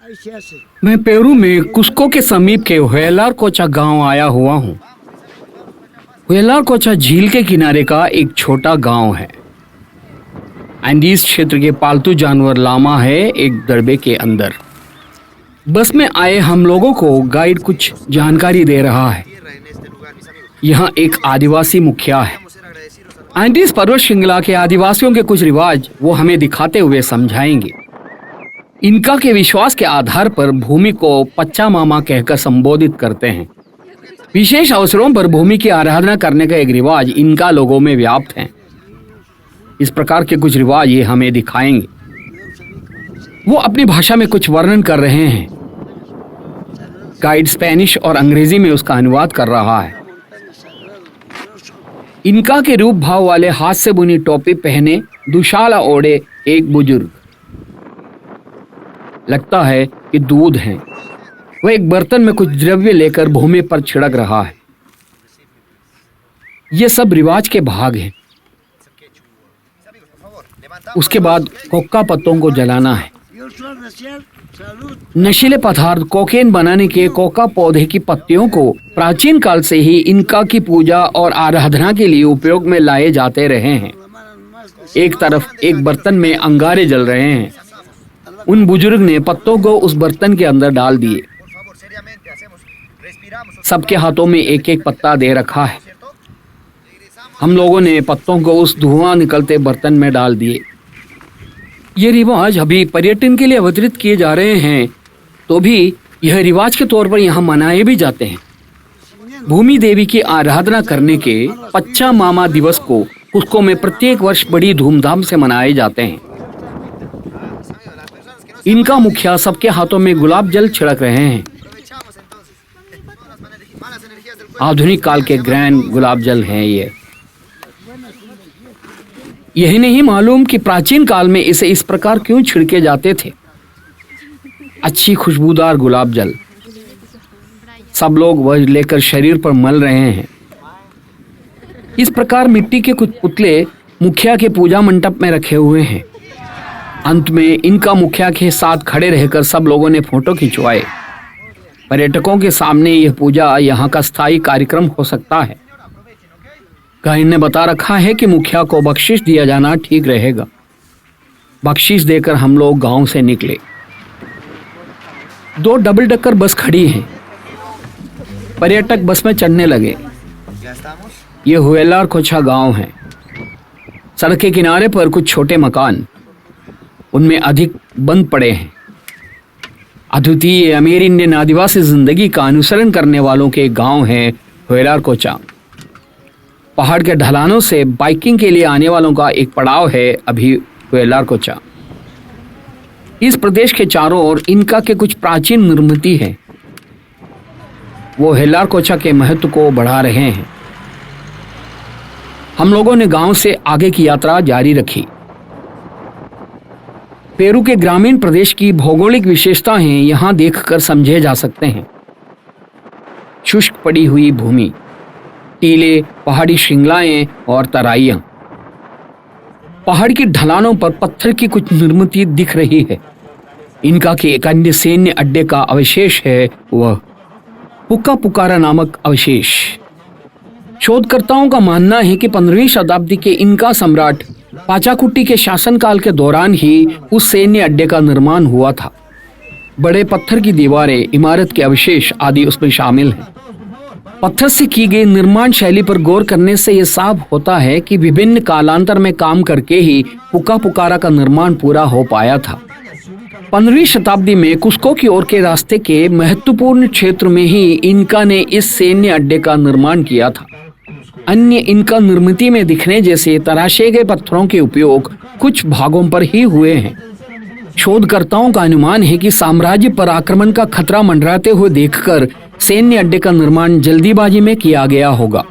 मैं पेरू में कुस्को के समीप के हुएलारकोचा गांव आया हुआ हूँ। हुएलारकोचा झील के किनारे का एक छोटा गांव है। एंडीज क्षेत्र के पालतू जानवर लामा है एक दड़बे के अंदर। बस में आए हम लोगों को गाइड कुछ जानकारी दे रहा है। यहाँ एक आदिवासी मुखिया है। एंडीज पर्वत श्रृंखला के आदिवासियों के कुछ रिवाज वो हमें दिखाते हुए समझाएंगे। इनका के विश्वास के आधार पर भूमि को पच्चा मामा कहकर संबोधित करते हैं। विशेष अवसरों पर भूमि की आराधना करने का एक रिवाज इनका लोगों में व्याप्त है। इस प्रकार के कुछ रिवाज ये हमें दिखाएंगे। वो अपनी भाषा में कुछ वर्णन कर रहे हैं। गाइड स्पेनिश और अंग्रेजी में उसका अनुवाद कर रहा है। इनका के रूप भाव वाले हाथ से बुनी टोपी पहने दुशाला ओढ़े एक बुजुर्ग, लगता है कि दूध है, वह एक बर्तन में कुछ द्रव्य लेकर भूमि पर छिड़क रहा है। ये सब रिवाज के भाग हैं। उसके बाद कोका पत्तों को जलाना है। नशीले पदार्थ कोकेन बनाने के कोका पौधे की पत्तियों को प्राचीन काल से ही इनका की पूजा और आराधना के लिए उपयोग में लाए जाते रहे हैं। एक तरफ एक बर्तन में अंगारे जल रहे हैं। उन बुजुर्ग ने पत्तों को उस बर्तन के अंदर डाल दिए। सबके हाथों में एक एक पत्ता दे रखा है। हम लोगों ने पत्तों को उस धुआं निकलते बर्तन में डाल दिए। ये रिवाज अभी पर्यटन के लिए अवतरित किए जा रहे हैं, तो भी यह रिवाज के तौर पर यहाँ मनाए भी जाते हैं। भूमि देवी की आराधना करने के पच्चा मामा दिवस को कुस्को में प्रत्येक वर्ष बड़ी धूमधाम से मनाए जाते हैं। इनका मुखिया सबके हाथों में गुलाब जल छिड़क रहे हैं। आधुनिक काल के ग्रैंड गुलाब जल हैं ये। यही नहीं मालूम कि प्राचीन काल में इसे इस प्रकार क्यों छिड़के जाते थे। अच्छी खुशबूदार गुलाब जल सब लोग वह लेकर शरीर पर मल रहे हैं। इस प्रकार मिट्टी के कुछ पुतले मुखिया के पूजा मंडप में रखे हुए हैं। अंत में इनका मुखिया के साथ खड़े रहकर सब लोगों ने फोटो खिंचवाए। पर्यटकों के सामने यह पूजा यहाँ का स्थायी कार्यक्रम हो सकता है। गाइड ने बता रखा है कि मुखिया को बख्शिश दिया जाना ठीक रहेगा। बख्शिश देकर हम लोग गांव से निकले। 2 डबल डेकर बस खड़ी हैं। पर्यटक बस में चढ़ने लगे। ये हुएलारकोचा गांव है। सड़क के किनारे पर कुछ छोटे मकान, उनमें अधिक बंद पड़े हैं। अद्वितीय अमीर इंडियन आदिवासी जिंदगी का अनुसरण करने वालों के गांव है हुएलारकोचा। पहाड़ के ढलानों से बाइकिंग के लिए आने वालों का एक पड़ाव है अभी हुएलारकोचा। इस प्रदेश के चारों ओर इनका के कुछ प्राचीन निर्मिति हैं। वो हुएलारकोचा के महत्व को बढ़ा रहे हैं। हम लोगों ने गांव से आगे की यात्रा जारी रखी। पेरू के ग्रामीण प्रदेश की भौगोलिक विशेषताएं यहाँ देखकर समझे जा सकते हैं। शुष्क पड़ी हुई भूमि, टीले, पहाड़ी श्रृंखलाएं और तराइयां। पहाड़ की ढलानों पर पत्थर की कुछ निर्मिति दिख रही है। इनका के एक अन्य सैन्य अड्डे का अवशेष है, वह पुक्का पुकारा नामक अवशेष। शोधकर्ताओं का मानना है कि 15वीं शताब्दी के इनका सम्राट पाचाकुट्टी के शासनकाल के दौरान ही उस सैन्य अड्डे का निर्माण हुआ था। बड़े पत्थर की दीवारें, इमारत के अवशेष आदि उसमें शामिल हैं। पत्थर से की गई निर्माण शैली पर गौर करने से यह साफ होता है कि विभिन्न कालांतर में काम करके ही पुक्का पुकारा का निर्माण पूरा हो पाया था। 15वीं शताब्दी में कुस्को की ओर के रास्ते के महत्वपूर्ण क्षेत्र में ही इनका ने इस सैन्य अड्डे का निर्माण किया था। अन्य इनका निर्मिति में दिखने जैसे तराशे गए पत्थरों के उपयोग कुछ भागों पर ही हुए हैं। शोधकर्ताओं का अनुमान है कि साम्राज्य पर आक्रमण का खतरा मंडराते हुए देखकर सैन्य अड्डे का निर्माण जल्दीबाजी में किया गया होगा।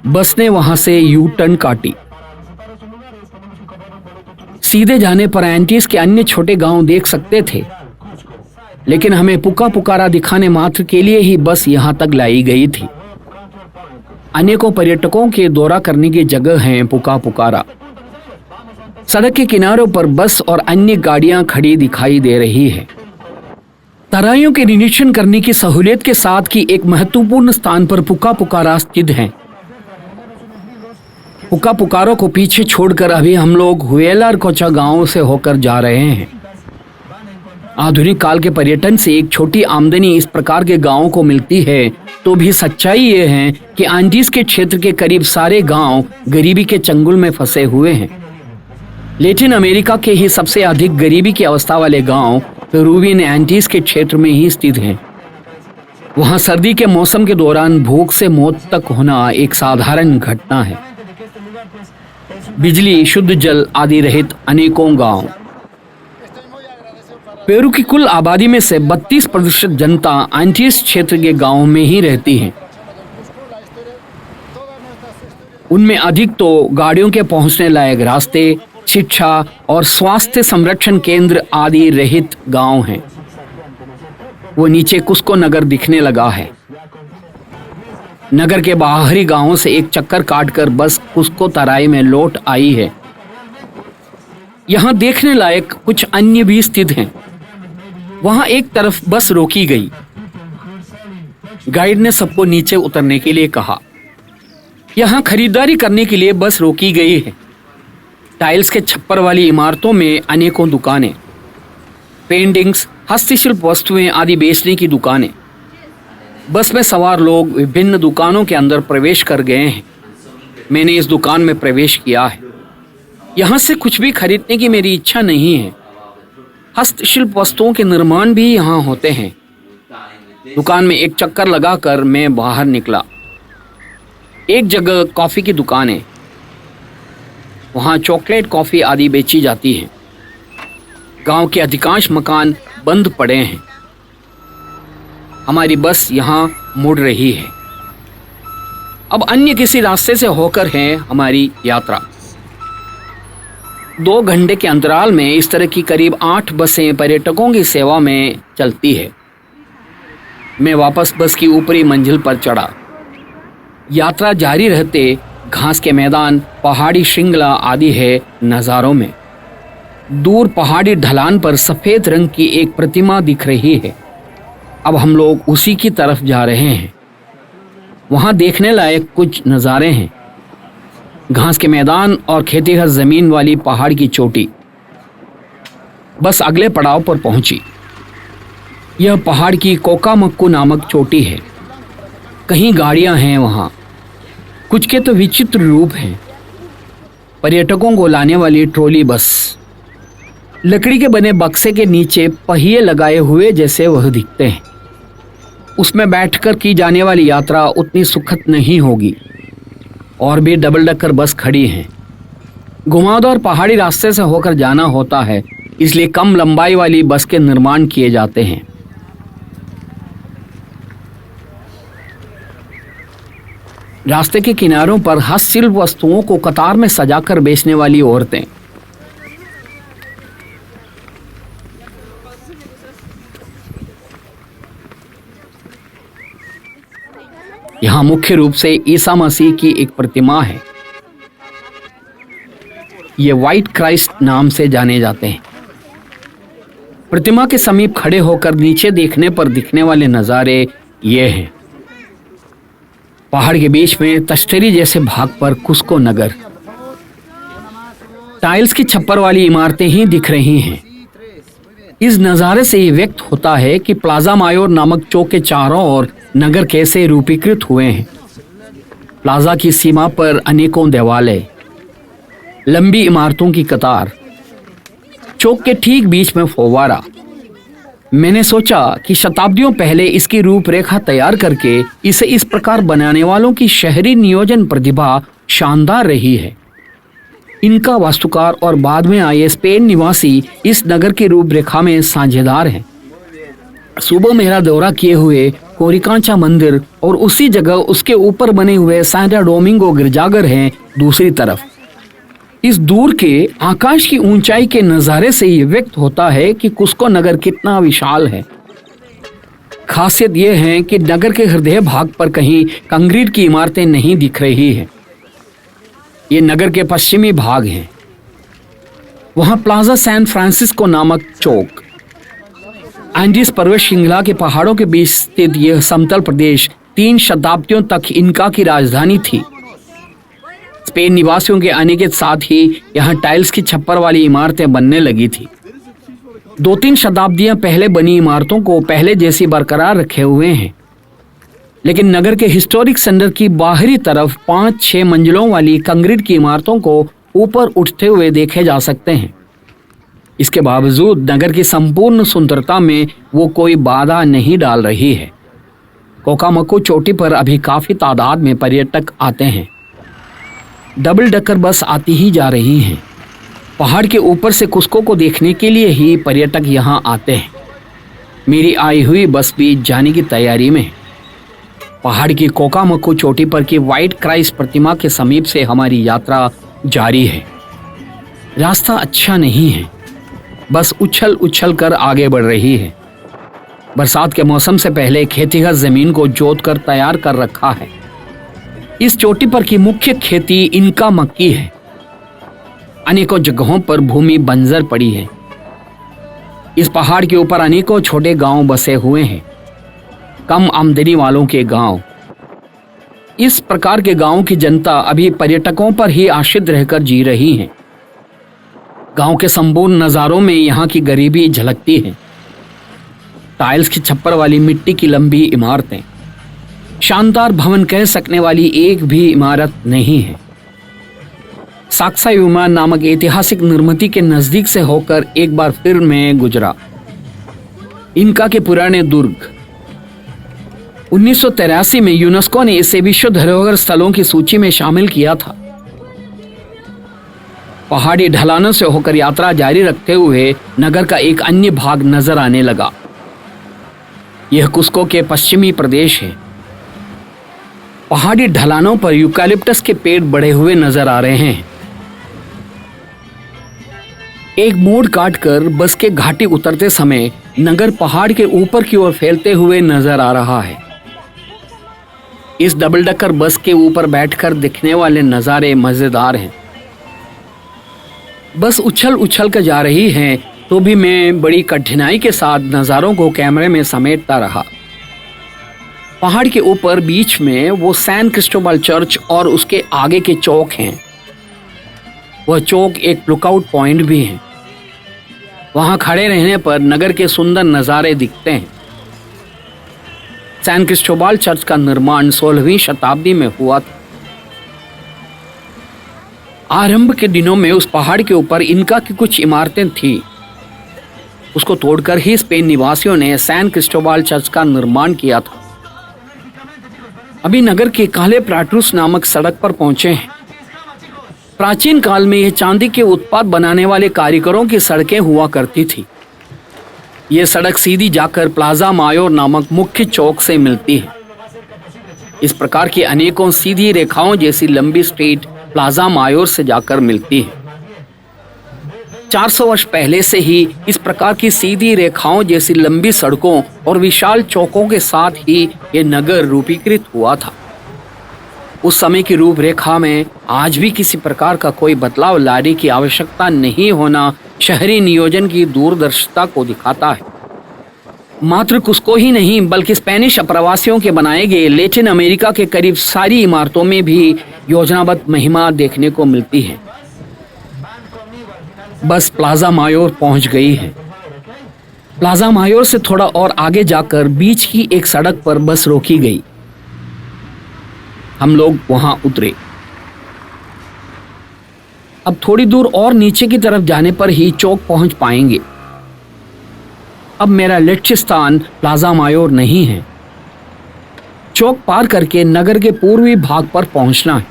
बस ने वहां से यू टर्न काटी। सीधे जाने पर एंटीज के अन्य छोटे गांव देख सकते थे, लेकिन हमें पुक्का पुकारा दिखाने मात्र के लिए ही बस यहां तक लाई गई थी। अनेकों पर्यटकों के दौरा करने की जगह है पुक्का पुकारा। सड़क के किनारों पर बस और अन्य गाड़ियां खड़ी दिखाई दे रही है। तराइयों के निरीक्षण करने की सहूलियत के साथ की एक महत्वपूर्ण स्थान पर पुका पुकारा स्थित है। पुका पुकारो को पीछे छोड़कर अभी हम लोग हुएलार कोचा गांव से होकर जा रहे हैं। आधुनिक काल के पर्यटन से एक छोटी आमदनी इस प्रकार के गांवों को मिलती है, तो भी सच्चाई ये है कि एंडीज के क्षेत्र के करीब सारे गांव गरीबी के चंगुल में फंसे हुए हैं। लैटिन अमेरिका के ही सबसे अधिक गरीबी की अवस्था वाले गांव पेरुवियन एंडीज के क्षेत्र में ही स्थित हैं। वहां सर्दी के मौसम के दौरान भूख से मौत तक होना एक साधारण घटना है। बिजली, शुद्ध जल आदि रहित अनेकों गांव। पेरू की कुल आबादी में से 32% जनता एंडीज क्षेत्र के गांवों में ही रहती है। उनमें अधिक तो गाड़ियों के पहुंचने लायक रास्ते, शिक्षा और स्वास्थ्य संरक्षण केंद्र आदि रहित गांव हैं। वो नीचे कुस्को नगर दिखने लगा है। नगर के बाहरी गांवों से एक चक्कर काटकर बस कुस्को तराई में लौट आई है। यहां देखने लायक कुछ अन्य भी स्थित हैं। वहां एक तरफ बस रोकी गई। गाइड ने सबको नीचे उतरने के लिए कहा। यहां खरीदारी करने के लिए बस रोकी गई है। टाइल्स के छप्पर वाली इमारतों में अनेकों दुकानें, पेंटिंग्स, हस्तशिल्प वस्तुएं आदि बेचने की दुकानें। बस में सवार लोग विभिन्न दुकानों के अंदर प्रवेश कर गए हैं। मैंने इस दुकान में प्रवेश किया है। यहाँ से कुछ भी खरीदने की मेरी इच्छा नहीं है। हस्तशिल्प वस्तुओं के निर्माण भी यहाँ होते हैं। दुकान में एक चक्कर लगाकर मैं बाहर निकला। एक जगह कॉफी की दुकान है। वहाँ चॉकलेट, कॉफी आदि बेची जाती है। गांव के अधिकांश मकान बंद पड़े हैं। हमारी बस यहाँ मुड़ रही है। अब अन्य किसी रास्ते से होकर है हमारी यात्रा। 2 घंटे के अंतराल में इस तरह की करीब 8 बसें पर्यटकों की सेवा में चलती है। मैं वापस बस की ऊपरी मंजिल पर चढ़ा। यात्रा जारी रहते घास के मैदान, पहाड़ी श्रृंखला आदि है नज़ारों में। दूर पहाड़ी ढलान पर सफ़ेद रंग की एक प्रतिमा दिख रही है। अब हम लोग उसी की तरफ जा रहे हैं। वहाँ देखने लायक कुछ नज़ारे हैं। घास के मैदान और खेतीहर जमीन वाली पहाड़ की चोटी। बस अगले पड़ाव पर पहुंची। यह पहाड़ की कोकामक्कू नामक चोटी है। कहीं गाड़ियां हैं वहाँ। कुछ के तो विचित्र रूप हैं। पर्यटकों को लाने वाली ट्रॉली बस। लकड़ी के बने बक्से के नीचे पहिए लगाए हुए जैसे वह दिखते हैं। उसमें बैठकर की जाने वाली यात्रा उतनी सुखद नहीं होगी। और भी डबल डक्कर बस खड़ी हैं। घुमावदार पहाड़ी रास्ते से होकर जाना होता है, इसलिए कम लंबाई वाली बस के निर्माण किए जाते हैं। रास्ते के किनारों पर हस्तशिल्प वस्तुओं को कतार में सजाकर बेचने वाली औरतें। यहाँ मुख्य रूप से ईसा मसीह की एक प्रतिमा है। ये व्हाइट क्राइस्ट नाम से जाने जाते हैं। प्रतिमा के समीप खड़े होकर नीचे देखने पर दिखने वाले नज़ारे ये हैं। पहाड़ के बीच में तश्तरी जैसे भाग पर कुस्को नगर। टाइल्स की छप्पर वाली इमारतें ही दिख रही हैं। इस नज़ारे से ये व्यक्त होता है कि प्लाजा मायोर नामक चौक के चारों ओर नगर कैसे रूपीकृत हुए हैं। प्लाजा की सीमा पर अनेकों देवालय, लंबी इमारतों की कतार, चौक के ठीक बीच में फव्वारा। मैंने सोचा कि शताब्दियों पहले इसकी रूपरेखा तैयार करके इसे इस प्रकार बनाने वालों की शहरी नियोजन प्रतिभा शानदार रही है। इनका वास्तुकार और बाद में आए स्पेन निवासी इस नगर की रूपरेखा में साझेदार हैं। सुबह मेरा दौरा किए हुए कोरिकांचा मंदिर और उसी जगह उसके ऊपर बने हुए सैंटा डोमिंगो गिरजाघर हैं दूसरी तरफ। इस दूर के आकाश की ऊंचाई के नज़ारे से ये व्यक्त होता है कि कुस्को नगर कितना विशाल है। खासियत यह है कि नगर के हृदय भाग पर कहीं कंक्रीट की इमारतें नहीं दिख रही हैं। ये नगर के पश्चिमी भाग हैं। वहाँ प्लाजा सैन फ्रांसिस्को नामक चौक, एंडीज पर्वत श्रृंखला के पहाड़ों के बीच स्थित यह समतल प्रदेश 3 शताब्दियों तक इनका की राजधानी थी। स्पेन निवासियों के आने के साथ ही यहाँ टाइल्स की छप्पर वाली इमारतें बनने लगी थी। 2-3 शताब्दियां पहले बनी इमारतों को पहले जैसी बरकरार रखे हुए हैं, लेकिन नगर के हिस्टोरिक सेंटर की बाहरी तरफ 5-6 मंजिलों वाली कंक्रीट की इमारतों को ऊपर उठते हुए देखे जा सकते हैं। इसके बावजूद नगर की संपूर्ण सुंदरता में वो कोई बाधा नहीं डाल रही है। कोकामक्कू चोटी पर अभी काफी तादाद में पर्यटक आते हैं। डबल डेकर बस आती ही जा रही हैं। पहाड़ के ऊपर से कुस्को को देखने के लिए ही पर्यटक यहाँ आते हैं। मेरी आई हुई बस भी जाने की तैयारी में है। पहाड़ की कोकामक्कू चोटी पर की व्हाइट क्राइस्ट प्रतिमा के समीप से हमारी यात्रा जारी है। रास्ता अच्छा नहीं है, बस उछल उछल कर आगे बढ़ रही है। बरसात के मौसम से पहले खेतीहर जमीन को जोत कर तैयार कर रखा है। इस चोटी पर की मुख्य खेती इनका मक्की है। अनेकों जगहों पर भूमि बंजर पड़ी है। इस पहाड़ के ऊपर अनेकों छोटे गांव बसे हुए हैं, कम आमदनी वालों के गांव। इस प्रकार के गांवों की जनता अभी पर्यटकों पर ही आश्रित रहकर जी रही है। गांव के संपूर्ण नजारों में यहाँ की गरीबी झलकती है। टाइल्स की छप्पर वाली मिट्टी की लंबी इमारतें, शानदार भवन कह सकने वाली एक भी इमारत नहीं है। साक्सायुमा नामक ऐतिहासिक निर्मिति के नजदीक से होकर एक बार फिर मैं गुजरा। इनका के पुराने दुर्ग 1983 में यूनेस्को ने इसे विश्व धरोहर स्थलों की सूची में शामिल किया था। पहाड़ी ढलानों से होकर यात्रा जारी रखते हुए नगर का एक अन्य भाग नजर आने लगा। यह कुस्को के पश्चिमी प्रदेश है। पहाड़ी ढलानों पर यूकैलिप्टस के पेड़ बढ़े हुए नजर आ रहे हैं। एक मोड़ काटकर बस के घाटी उतरते समय नगर पहाड़ के ऊपर की ओर फैलते हुए नजर आ रहा है। इस डबल डेकर बस के ऊपर बैठकर दिखने वाले नजारे मजेदार हैं। बस उछल उछल कर जा रही है तो भी मैं बड़ी कठिनाई के साथ नज़ारों को कैमरे में समेटता रहा। पहाड़ के ऊपर बीच में वो सैन क्रिस्टोबल चर्च और उसके आगे के चौक हैं। वह चौक एक लुकआउट पॉइंट भी है। वहां खड़े रहने पर नगर के सुंदर नज़ारे दिखते हैं। सैन क्रिस्टोबल चर्च का निर्माण 16वीं शताब्दी में हुआ था। आरंभ के दिनों में उस पहाड़ के ऊपर इनका की कुछ इमारतें थी। उसको तोड़कर ही स्पेन निवासियों ने सैन क्रिस्टोबल चर्च का निर्माण किया था। अभी नगर के काले प्राटरूस नामक सड़क पर पहुंचे हैं। प्राचीन काल में यह चांदी के उत्पाद बनाने वाले कारीगरों की सड़कें हुआ करती थी। यह सड़क सीधी जाकर प्लाजा मायोर नामक मुख्य चौक से मिलती है। इस प्रकार की अनेकों सीधी रेखाओं जैसी लंबी स्ट्रीट प्लाजा मायोर से जाकर मिलती है। 400 वर्ष पहले से ही इस प्रकार की सीधी रेखाओं जैसी लंबी सड़कों और विशाल चौकों के साथ ही ये नगर रूपीकृत हुआ था। उस समय की रूपरेखा में आज भी किसी प्रकार का कोई बदलाव लाने की आवश्यकता नहीं होना शहरी नियोजन की दूरदर्शिता को दिखाता है। मात्र कुस्को ही नहीं बल्कि स्पेनिश प्रवासियों के बनाए गए लैटिन अमेरिका के करीब सारी इमारतों में भी योजनाबद्ध महिमा देखने को मिलती है। बस प्लाजा मायोर पहुंच गई है। प्लाजा मायोर से थोड़ा और आगे जाकर बीच की एक सड़क पर बस रोकी गई। हम लोग वहां उतरे। अब थोड़ी दूर और नीचे की तरफ जाने पर ही चौक पहुंच पाएंगे। अब मेरा लक्ष्य स्थान प्लाजा मायोर नहीं है। चौक पार करके नगर के पूर्वी भाग पर पहुंचना है।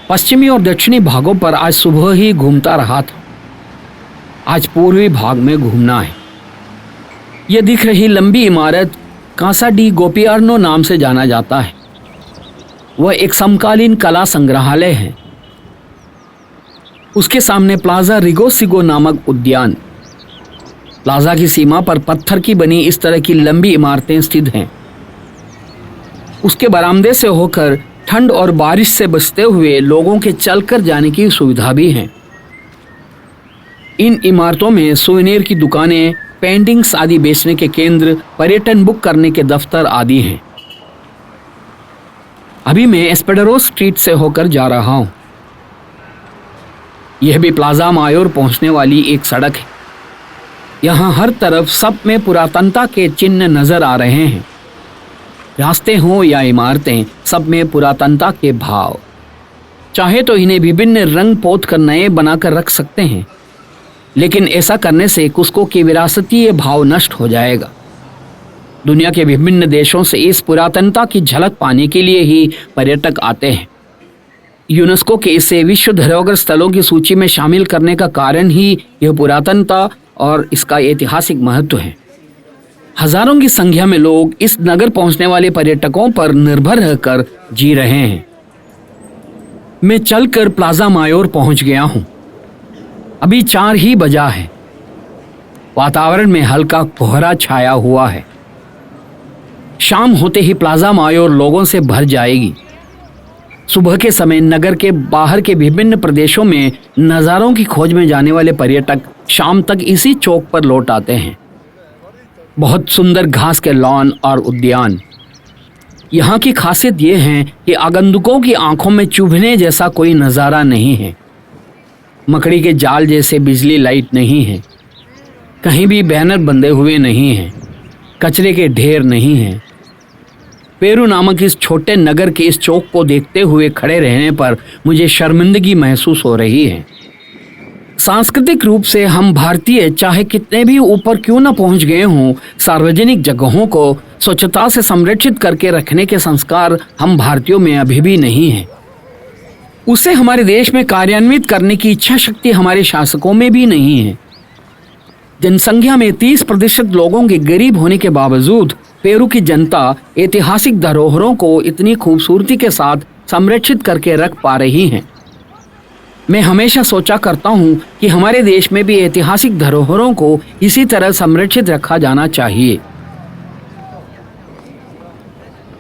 पश्चिमी और दक्षिणी भागों पर आज सुबह ही घूमता रहा था। आज पूर्वी भाग में घूमना है। यह दिख रही लंबी इमारत कासा डी गोपियार्नो नाम से जाना जाता है। वह एक समकालीन कला संग्रहालय है। उसके सामने प्लाजा रिगोसिगो नामक उद्यान। प्लाजा की सीमा पर पत्थर की बनी इस तरह की लंबी इमारतें स्थित हैं। उसके बरामदे से होकर ठंड और बारिश से बचते हुए लोगों के चलकर जाने की सुविधा भी है। इन इमारतों में सुवेनिर की दुकानें पेंटिंग्स आदि बेचने के केंद्र, पर्यटन बुक करने के दफ्तर आदि हैं। अभी मैं एस्पेडरो स्ट्रीट से होकर जा रहा हूं। यह भी प्लाजा मायोर पहुंचने वाली एक सड़क है। यहाँ हर तरफ सब में पुरातनता के चिन्ह नजर आ रहे हैं। रास्ते हों या इमारतें, सब में पुरातनता के भाव। चाहे तो इन्हें विभिन्न रंग पोत कर नए बनाकर रख सकते हैं, लेकिन ऐसा करने से कुस्को की विरासतीय भाव नष्ट हो जाएगा। दुनिया के विभिन्न देशों से इस पुरातनता की झलक पाने के लिए ही पर्यटक आते हैं। यूनेस्को के इसे विश्व धरोहर स्थलों की सूची में शामिल करने का कारण ही यह पुरातनता और इसका ऐतिहासिक महत्व है। हजारों की संख्या में लोग इस नगर पहुंचने वाले पर्यटकों पर निर्भर रहकर जी रहे हैं। मैं चलकर प्लाजा मायोर पहुंच गया हूं। अभी 4 ही बजा है। वातावरण में हल्का कोहरा छाया हुआ है। शाम होते ही प्लाजा मायोर लोगों से भर जाएगी। सुबह के समय नगर के बाहर के विभिन्न प्रदेशों में नज़ारों की खोज में जाने वाले पर्यटक शाम तक इसी चौक पर लौट आते हैं। बहुत सुंदर घास के लॉन और उद्यान। यहाँ की खासियत यह है कि आगंतुकों की आंखों में चुभने जैसा कोई नज़ारा नहीं है। मकड़ी के जाल जैसे बिजली लाइट नहीं है। कहीं भी बैनर बंधे हुए नहीं हैं। कचरे के ढेर नहीं हैं। पेरू नामक इस छोटे नगर के इस चौक को देखते हुए खड़े रहने पर मुझे शर्मिंदगी महसूस हो रही है। सांस्कृतिक रूप से हम भारतीय चाहे कितने भी ऊपर क्यों न पहुंच गए हों, सार्वजनिक जगहों को स्वच्छता से संरक्षित करके रखने के संस्कार हम भारतीयों में अभी भी नहीं है। उसे हमारे देश में कार्यान्वित करने की इच्छा शक्ति हमारे शासकों में भी नहीं है। जनसंख्या में 30% लोगों के गरीब होने के बावजूद पेरू की जनता ऐतिहासिक धरोहरों को इतनी खूबसूरती के साथ संरक्षित करके रख पा रही है। मैं हमेशा सोचा करता हूँ कि हमारे देश में भी ऐतिहासिक धरोहरों को इसी तरह संरक्षित रखा जाना चाहिए।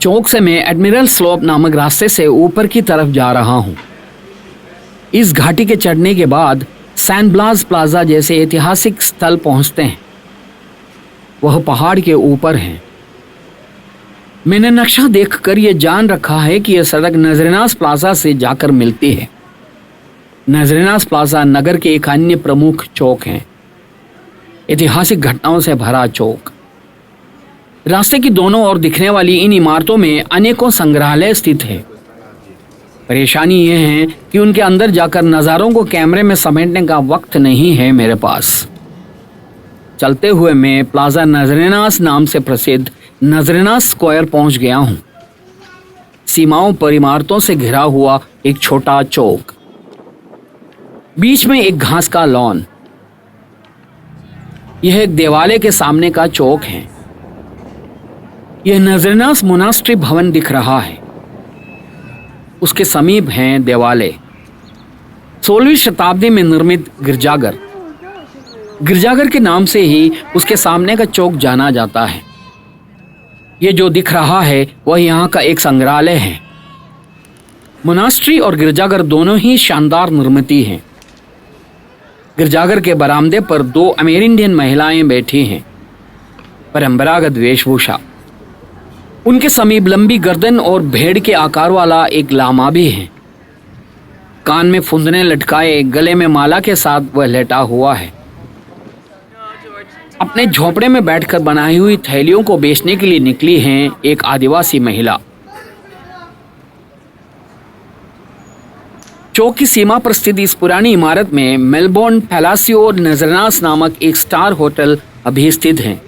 चौक से मैं एडमिरल स्लोप नामक रास्ते से ऊपर की तरफ जा रहा हूँ। इस घाटी के चढ़ने के बाद सैन ब्लास प्लाजा जैसे ऐतिहासिक स्थल पहुंचते हैं। वह पहाड़ के ऊपर है। मैंने नक्शा देखकर यह जान रखा है कि यह सड़क नजरेनास प्लाजा से जाकर मिलती है। नजरेनास प्लाजा नगर के एक अन्य प्रमुख चौक है। ऐतिहासिक घटनाओं से भरा चौक। रास्ते की दोनों ओर दिखने वाली इन इमारतों में अनेकों संग्रहालय स्थित है। परेशानी यह है कि उनके अंदर जाकर नज़ारों को कैमरे में समेटने का वक्त नहीं है मेरे पास। चलते हुए मैं प्लाजा नजरेनास नाम से प्रसिद्ध नजरेनास स्क्वायर पहुंच गया हूं। सीमाओं पर इमारतों से घिरा हुआ एक छोटा चौक, बीच में एक घास का लॉन। यह एक देवालय के सामने का चौक है। यह नजरेनास मोनास्ट्री भवन दिख रहा है। उसके समीप हैं देवालय। 16वीं शताब्दी में निर्मित गिरजाघर। गिरजाघर के नाम से ही उसके सामने का चौक जाना जाता है। यह जो दिख रहा है वह यहाँ का एक संग्रहालय है। मोनास्ट्री और गिरजाघर दोनों ही शानदार निर्मिति हैं। गिरजाघर के बरामदे पर 2 अमेरिंडियन महिलाएं बैठी हैं, परंपरागत वेशभूषा। उनके समीप लंबी गर्दन और भेड़ के आकार वाला एक लामा भी है। कान में फुंदने लटकाए, गले में माला के साथ वह लेटा हुआ है। अपने झोपड़े में बैठकर बनाई हुई थैलियों को बेचने के लिए निकली हैं एक आदिवासी महिला। चौक की सीमा पर स्थित इस पुरानी इमारत में मेलबोर्न पैलासियो नजरेनास नामक एक स्टार होटल अभी स्थित है।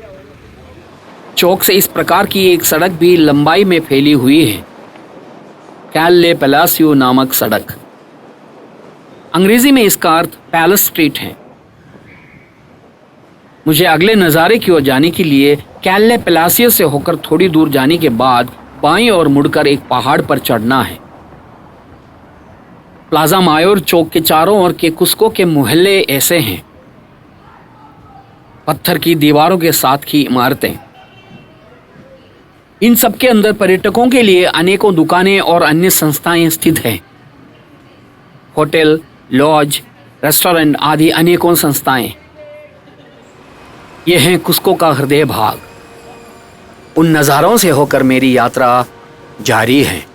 चौक से इस प्रकार की एक सड़क भी लंबाई में फैली हुई है, कैले पैलासियो नामक सड़क। अंग्रेजी में इसका अर्थ पैलेस स्ट्रीट है। मुझे अगले नज़ारे की ओर जाने के लिए कैले पैलासियो से होकर थोड़ी दूर जाने के बाद बाईं ओर मुड़कर एक पहाड़ पर चढ़ना है। प्लाजा मायोर चौक के चारों ओर के कुस्को के मोहल्ले ऐसे हैं। पत्थर की दीवारों के साथ की इमारतें। इन सब के अंदर पर्यटकों के लिए अनेकों दुकानें और अन्य संस्थाएं स्थित हैं। होटल, लॉज, रेस्टोरेंट आदि अनेकों संस्थाएं। ये है कुस्को का हृदय भाग। उन नज़ारों से होकर मेरी यात्रा जारी है।